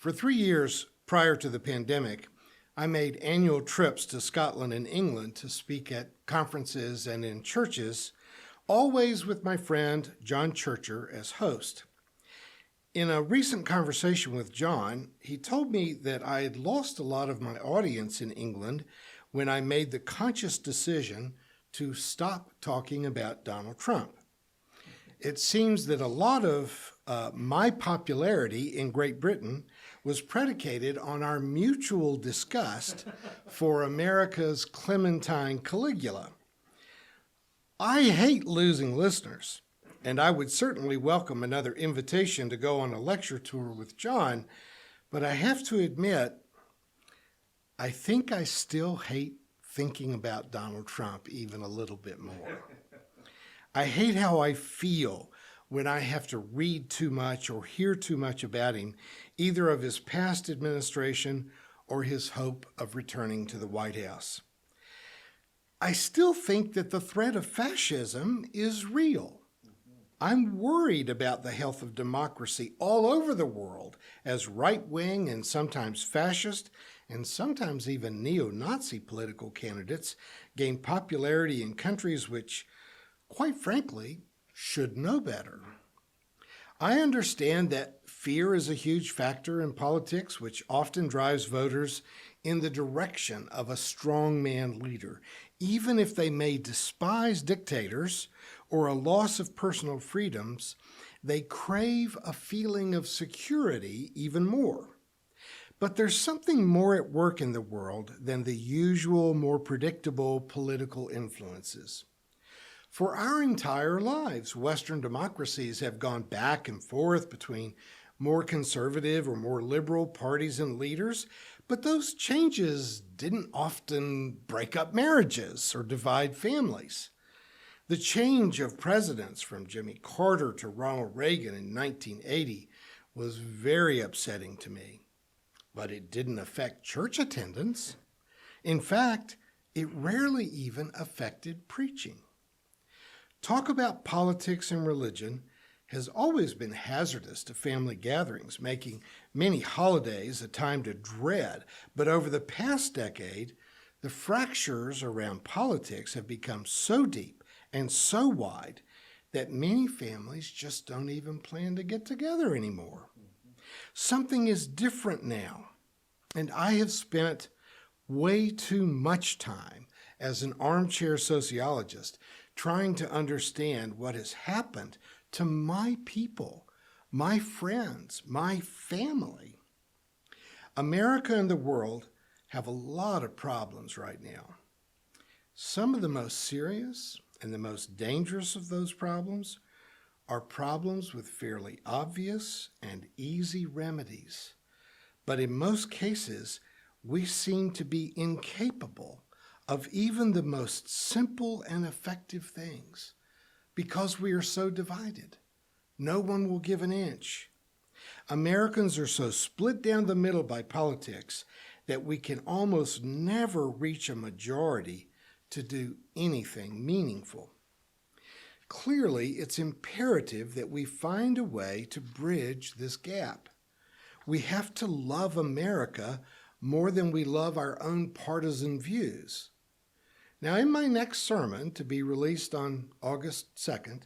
For 3 years prior to the pandemic, I made annual trips to Scotland and England to speak at conferences and in churches, always with my friend John Churcher as host. In a recent conversation with John, he told me that I had lost a lot of my audience in England when I made the conscious decision to stop talking about Donald Trump. It seems that a lot of my popularity in Great Britain was predicated on our mutual disgust for America's Clementine Caligula. I hate losing listeners, and I would certainly welcome another invitation to go on a lecture tour with John, but I have to admit, I think I still hate thinking about Donald Trump even a little bit more. I hate how I feel when I have to read too much or hear too much about him, either of his past administration or his hope of returning to the White House. I still think that the threat of fascism is real. I'm worried about the health of democracy all over the world as right-wing and sometimes fascist and sometimes even neo-Nazi political candidates gain popularity in countries which, quite frankly, should know better. I understand that fear is a huge factor in politics, which often drives voters in the direction of a strongman leader, even if they may despise dictators or a loss of personal freedoms. They crave a feeling of security even more. But there's something more at work in the world than the usual, more predictable political influences. For our entire lives, Western democracies have gone back and forth between more conservative or more liberal parties and leaders, but those changes didn't often break up marriages or divide families. The change of presidents from Jimmy Carter to Ronald Reagan in 1980 was very upsetting to me, but it didn't affect church attendance. In fact, it rarely even affected preaching. Talk about politics and religion has always been hazardous to family gatherings, making many holidays a time to dread. But over the past decade, the fractures around politics have become so deep and so wide that many families just don't even plan to get together anymore. Something is different now, and I have spent way too much time as an armchair sociologist trying to understand what has happened to my people, my friends, my family. America and the world have a lot of problems right now. Some of the most serious and the most dangerous of those problems are problems with fairly obvious and easy remedies. But in most cases, we seem to be incapable of even the most simple and effective things because we are so divided. No one will give an inch. Americans are so split down the middle by politics that we can almost never reach a majority to do anything meaningful. Clearly, it's imperative that we find a way to bridge this gap. We have to love America more than we love our own partisan views. Now, in my next sermon, to be released on August 2nd,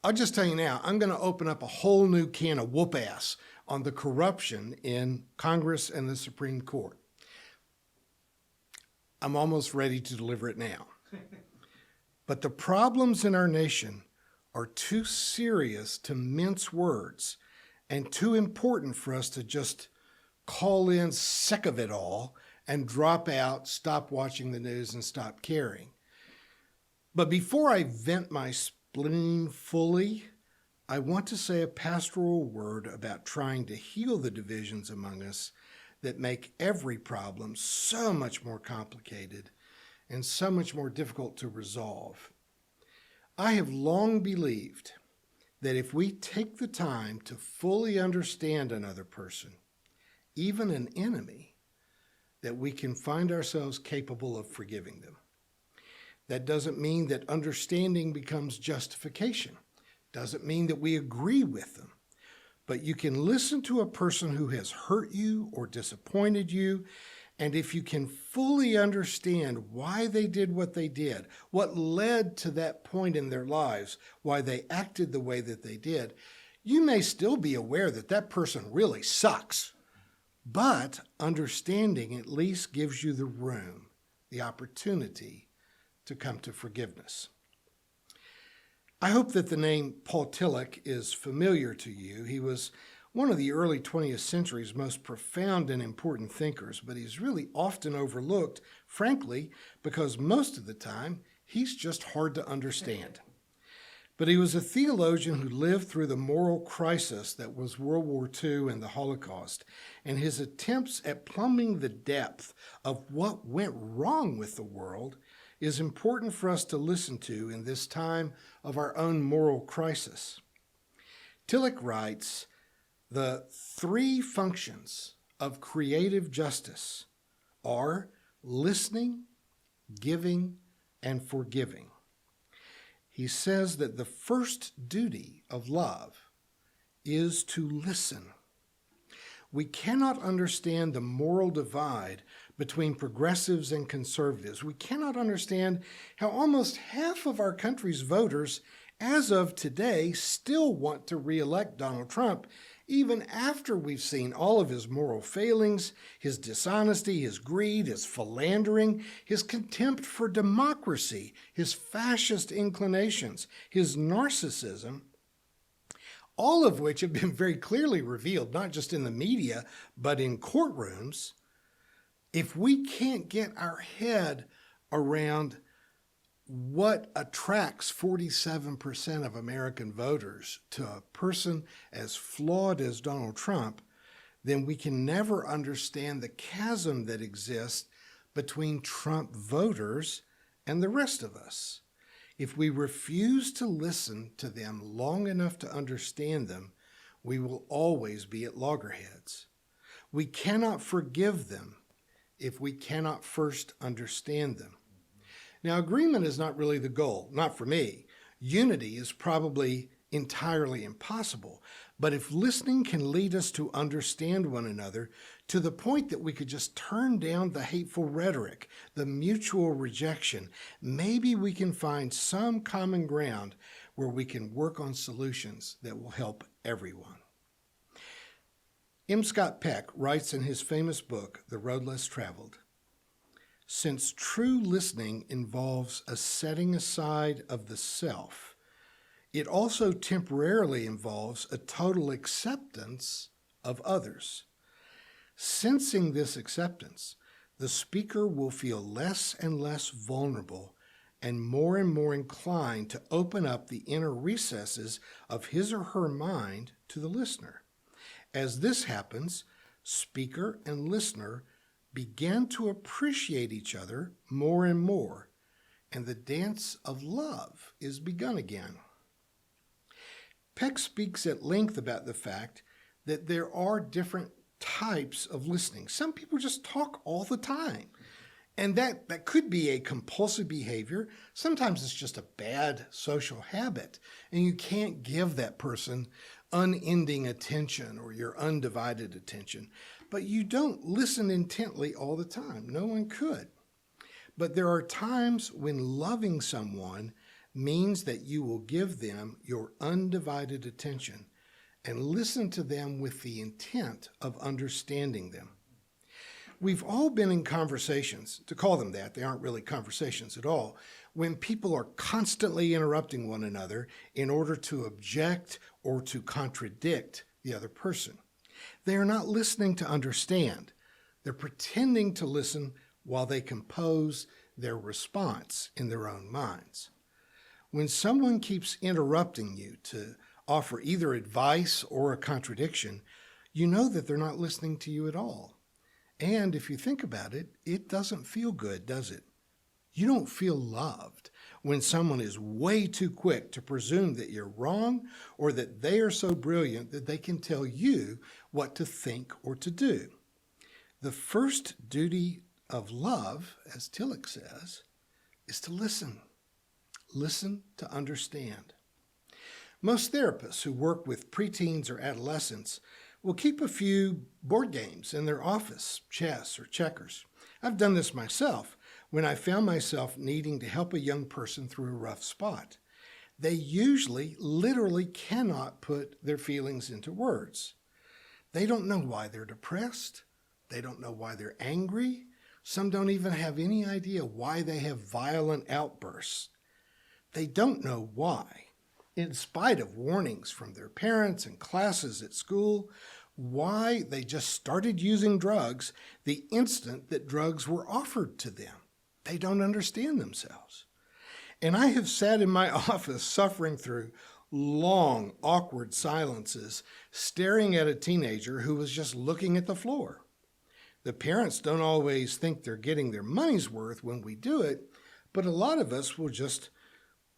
I'll just tell you now, I'm going to open up a whole new can of whoop-ass on the corruption in Congress and the Supreme Court. I'm almost ready to deliver it now. But the problems in our nation are too serious to mince words and too important for us to just call in sick of it all and drop out, stop watching the news, and stop caring. But before I vent my spleen fully, I want to say a pastoral word about trying to heal the divisions among us that make every problem so much more complicated and so much more difficult to resolve. I have long believed that if we take the time to fully understand another person, even an enemy, that we can find ourselves capable of forgiving them. That doesn't mean that understanding becomes justification. Doesn't mean that we agree with them. but you can listen to a person who has hurt you or disappointed you. And if you can fully understand why they did what they did, what led to that point in their lives, why they acted the way that they did, you may still be aware that that person really sucks. But understanding at least gives you the room, the opportunity to come to forgiveness. I hope that the name Paul Tillich is familiar to you. He was one of the early 20th century's most profound and important thinkers, but he's really often overlooked, frankly, because most of the time he's just hard to understand. But he was a theologian who lived through the moral crisis that was World War II and the Holocaust, and his attempts at plumbing the depth of what went wrong with the world is important for us to listen to in this time of our own moral crisis. Tillich writes, "The three functions of creative justice are listening, giving, and forgiving." He says that the first duty of love is to listen. We cannot understand the moral divide between progressives and conservatives. We cannot understand how almost half of our country's voters, as of today, still want to re-elect Donald Trump, even after we've seen all of his moral failings, his dishonesty, his greed, his philandering, his contempt for democracy, his fascist inclinations, his narcissism, all of which have been very clearly revealed, not just in the media, but in courtrooms. If we can't get our head around what attracts 47% of American voters to a person as flawed as Donald Trump, then we can never understand the chasm that exists between Trump voters and the rest of us. If we refuse to listen to them long enough to understand them, we will always be at loggerheads. We cannot forgive them if we cannot first understand them. Now, agreement is not really the goal, not for me. Unity is probably entirely impossible. But if listening can lead us to understand one another to the point that we could just turn down the hateful rhetoric, the mutual rejection, maybe we can find some common ground where we can work on solutions that will help everyone. M. Scott Peck writes in his famous book, The Road Less Traveled, "Since true listening involves a setting aside of the self, it also temporarily involves a total acceptance of others. Sensing this acceptance, the speaker will feel less and less vulnerable and more inclined to open up the inner recesses of his or her mind to the listener. As this happens, speaker and listener begin to appreciate each other more and more, and the dance of love is begun again." Peck speaks at length about the fact that there are different types of listening. Some people just talk all the time, and that could be a compulsive behavior. Sometimes it's just a bad social habit, and you can't give that person unending attention or your undivided attention. But you don't listen intently all the time. No one could. But there are times when loving someone means that you will give them your undivided attention and listen to them with the intent of understanding them. We've all been in conversations, to call them that, they aren't really conversations at all, when people are constantly interrupting one another in order to object or to contradict the other person. They are not listening to understand. They're pretending to listen while they compose their response in their own minds. When someone keeps interrupting you to offer either advice or a contradiction, you know that they're not listening to you at all. And if you think about it, it doesn't feel good, does it? You don't feel loved when someone is way too quick to presume that you're wrong or that they are so brilliant that they can tell you what to think or to do. The first duty of love, as Tillich says, is to listen. Listen to understand. Most therapists who work with preteens or adolescents will keep a few board games in their office, chess or checkers. I've done this myself when I found myself needing to help a young person through a rough spot. They usually literally cannot put their feelings into words. They don't know why they're depressed. They don't know why they're angry. Some don't even have any idea why they have violent outbursts. They don't know why. In spite of warnings from their parents and classes at school, why they just started using drugs the instant that drugs were offered to them. They don't understand themselves. And I have sat in my office suffering through long, awkward silences, staring at a teenager who was just looking at the floor. The parents don't always think they're getting their money's worth when we do it, but a lot of us will just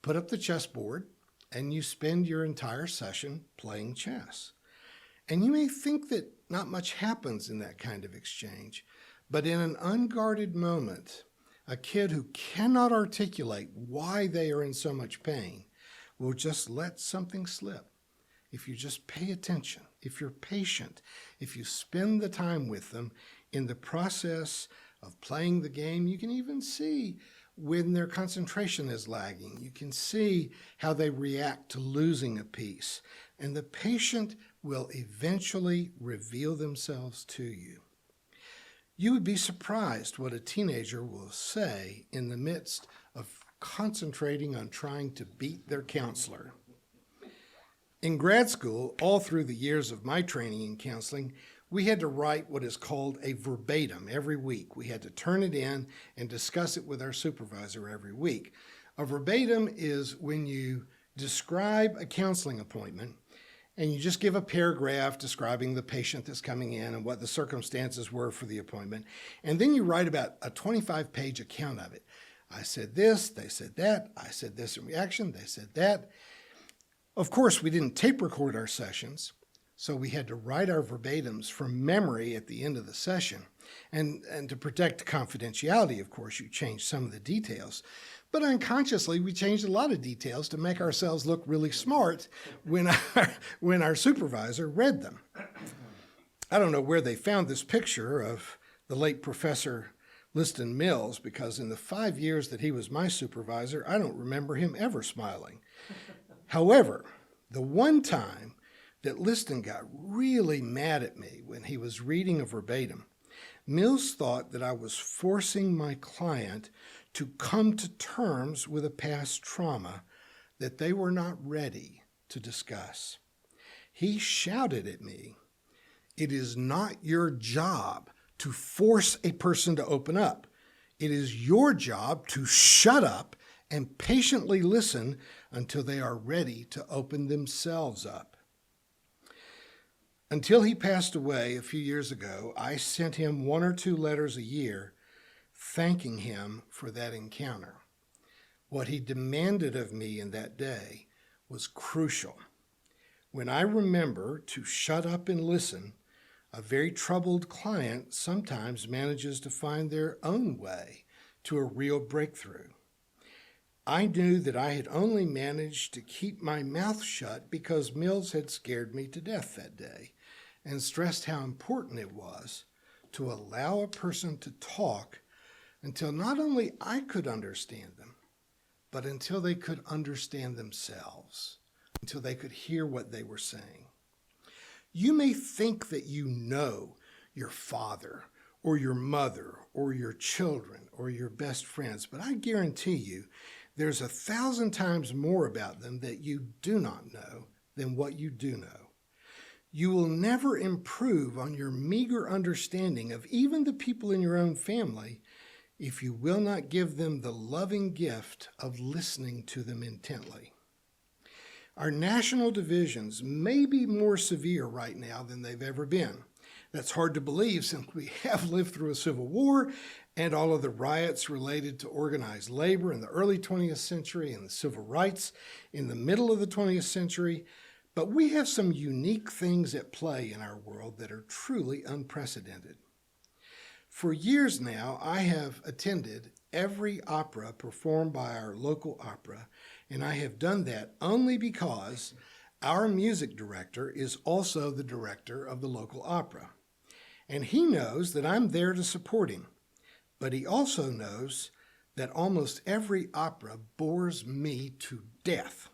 put up the chessboard and you spend your entire session playing chess. And you may think that not much happens in that kind of exchange, but in an unguarded moment, a kid who cannot articulate why they are in so much pain will just let something slip. If you just pay attention, if you're patient, if you spend the time with them in the process of playing the game, you can even see when their concentration is lagging. You can see how they react to losing a piece. And the patient will eventually reveal themselves to you. You would be surprised what a teenager will say in the midst of concentrating on trying to beat their counselor. In grad school, all through the years of my training in counseling, we had to write what is called a verbatim every week. We had to turn it in and discuss it with our supervisor every week. A verbatim is when you describe a counseling appointment and you just give a paragraph describing the patient that's coming in and what the circumstances were for the appointment. And then you write about a 25-page account of it. I said this, they said that, I said this in reaction, they said that. Of course, we didn't tape record our sessions, so we had to write our verbatims from memory at the end of the session. And to protect confidentiality, of course, you change some of the details. But unconsciously, we changed a lot of details to make ourselves look really smart when our supervisor read them. I don't know where they found this picture of the late Professor Liston Mills, because in the 5 years that he was my supervisor, I don't remember him ever smiling. However, the one time that Liston got really mad at me when he was reading a verbatim, Mills thought that I was forcing my client to come to terms with a past trauma that they were not ready to discuss. He shouted at me, "It is not your job to force a person to open up. It is your job to shut up and patiently listen until they are ready to open themselves up." Until he passed away a few years ago, I sent him 1 or 2 letters a year thanking him for that encounter. What he demanded of me in that day was crucial. When I remember to shut up and listen, a very troubled client sometimes manages to find their own way to a real breakthrough. I knew that I had only managed to keep my mouth shut because Mills had scared me to death that day and stressed how important it was to allow a person to talk until not only I could understand them, but until they could understand themselves, until they could hear what they were saying. You may think that you know your father or your mother or your children or your best friends, but I guarantee you there's 1,000 times more about them that you do not know than what you do know. You will never improve on your meager understanding of even the people in your own family if you will not give them the loving gift of listening to them intently. Our national divisions may be more severe right now than they've ever been. That's hard to believe since we have lived through a civil war and all of the riots related to organized labor in the early 20th century and the civil rights in the middle of the 20th century. But we have some unique things at play in our world that are truly unprecedented. For years now, I have attended every opera performed by our local opera And I have done that only because our music director is also the director of the local opera. And he knows that I'm there to support him. But he also knows that almost every opera bores me to death.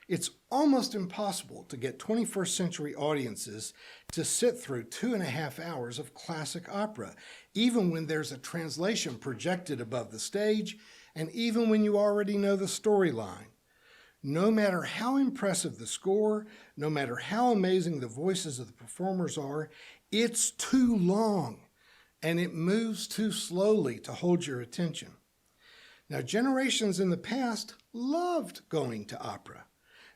It's almost impossible to get 21st century audiences to sit through 2.5 hours of classic opera, even when there's a translation projected above the stage, and even when you already know the storyline. No matter how impressive the score, no matter how amazing the voices of the performers are, it's too long, and it moves too slowly to hold your attention. Now, generations in the past loved going to opera.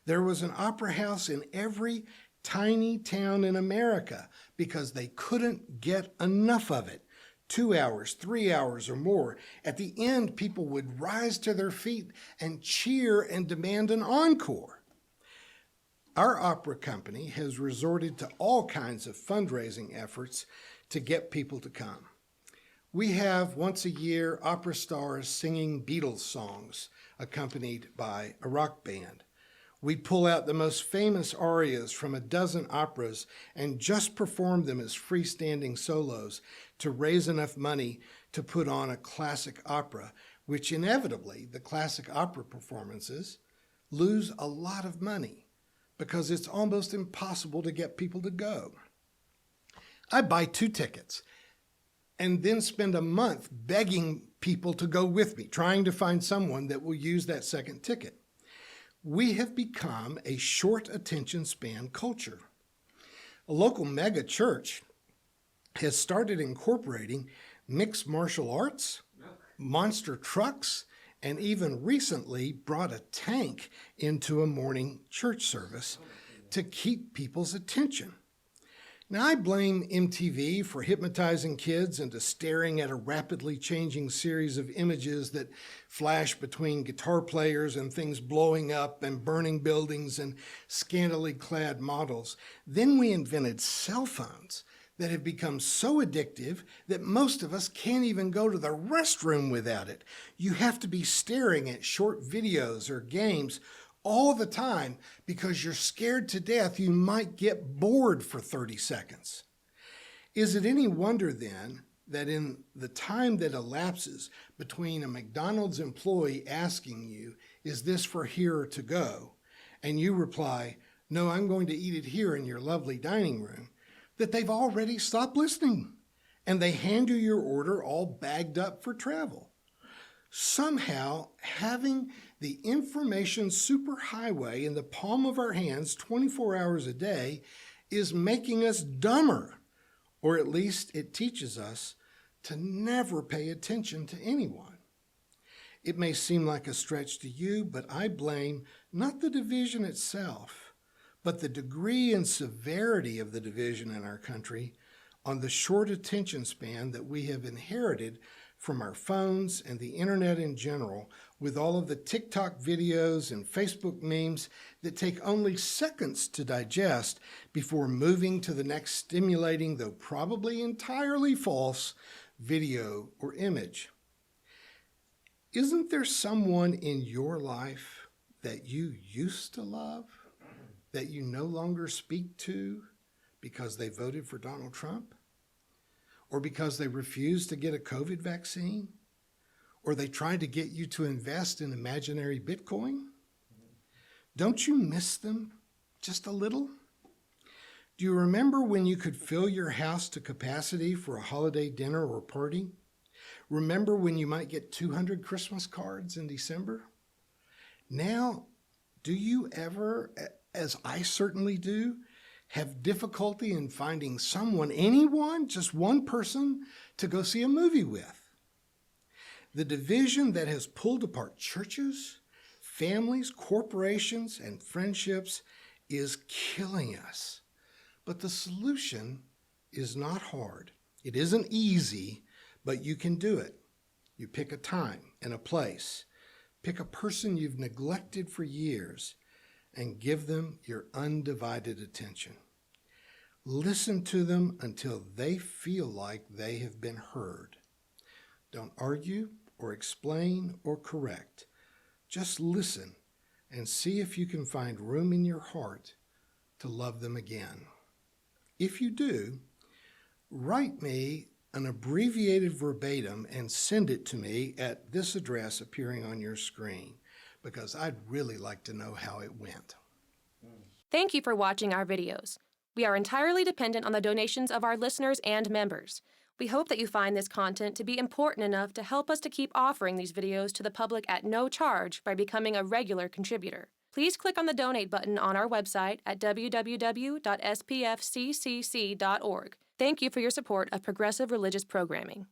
There was an opera house in every tiny town in America because they couldn't get enough of it. 2 hours, 3 hours, or more. At the end, people would rise to their feet and cheer and demand an encore. Our opera company has resorted to all kinds of fundraising efforts to get people to come. We have, once a year, opera stars singing Beatles songs accompanied by a rock band. We pull out the most famous arias from a dozen operas and just perform them as freestanding solos to raise enough money to put on a classic opera, which inevitably, the classic opera performances, lose a lot of money because it's almost impossible to get people to go. I buy 2 tickets and then spend a month begging people to go with me, trying to find someone that will use that second ticket. We have become a short attention span culture. A local mega church has started incorporating mixed martial arts, monster trucks, and even recently brought a tank into a morning church service to keep people's attention. Now, I blame MTV for hypnotizing kids into staring at a rapidly changing series of images that flash between guitar players and things blowing up and burning buildings and scantily clad models. Then we invented cell phones that have become so addictive that most of us can't even go to the restroom without it. You have to be staring at short videos or games all the time because you're scared to death you might get bored for 30 seconds. Is it any wonder then that in the time that elapses between a McDonald's employee asking you, "Is this for here or to go?" and you reply, "No, I'm going to eat it here in your lovely dining room," that they've already stopped listening and they hand you your order all bagged up for travel? Somehow, having the information superhighway in the palm of our hands 24 hours a day is making us dumber, or at least it teaches us to never pay attention to anyone. It may seem like a stretch to you, but I blame not the division itself, but the degree and severity of the division in our country on the short attention span that we have inherited from our phones and the internet in general, with all of the TikTok videos and Facebook memes that take only seconds to digest before moving to the next stimulating, though probably entirely false, video or image. Isn't there someone in your life that you used to love that you no longer speak to because they voted for Donald Trump? Or because they refused to get a COVID vaccine? Or they tried to get you to invest in imaginary Bitcoin? Don't you miss them just a little? Do you remember when you could fill your house to capacity for a holiday dinner or party? Remember when you might get 200 Christmas cards in December? Now, do you ever, as I certainly do, have difficulty in finding someone, anyone, just one person, to go see a movie with? The division that has pulled apart churches, families, corporations, and friendships is killing us. But the solution is not hard. It isn't easy, but you can do it. You pick a time and a place. Pick a person you've neglected for years and give them your undivided attention. Listen to them until they feel like they have been heard. Don't argue or explain or correct. Just listen and see if you can find room in your heart to love them again. If you do, write me an abbreviated verbatim and send it to me at this address appearing on your screen, because I'd really like to know how it went. Thank you for watching our videos. We are entirely dependent on the donations of our listeners and members. We hope that you find this content to be important enough to help us to keep offering these videos to the public at no charge by becoming a regular contributor. Please click on the donate button on our website at www.spfccc.org. Thank you for your support of progressive religious programming.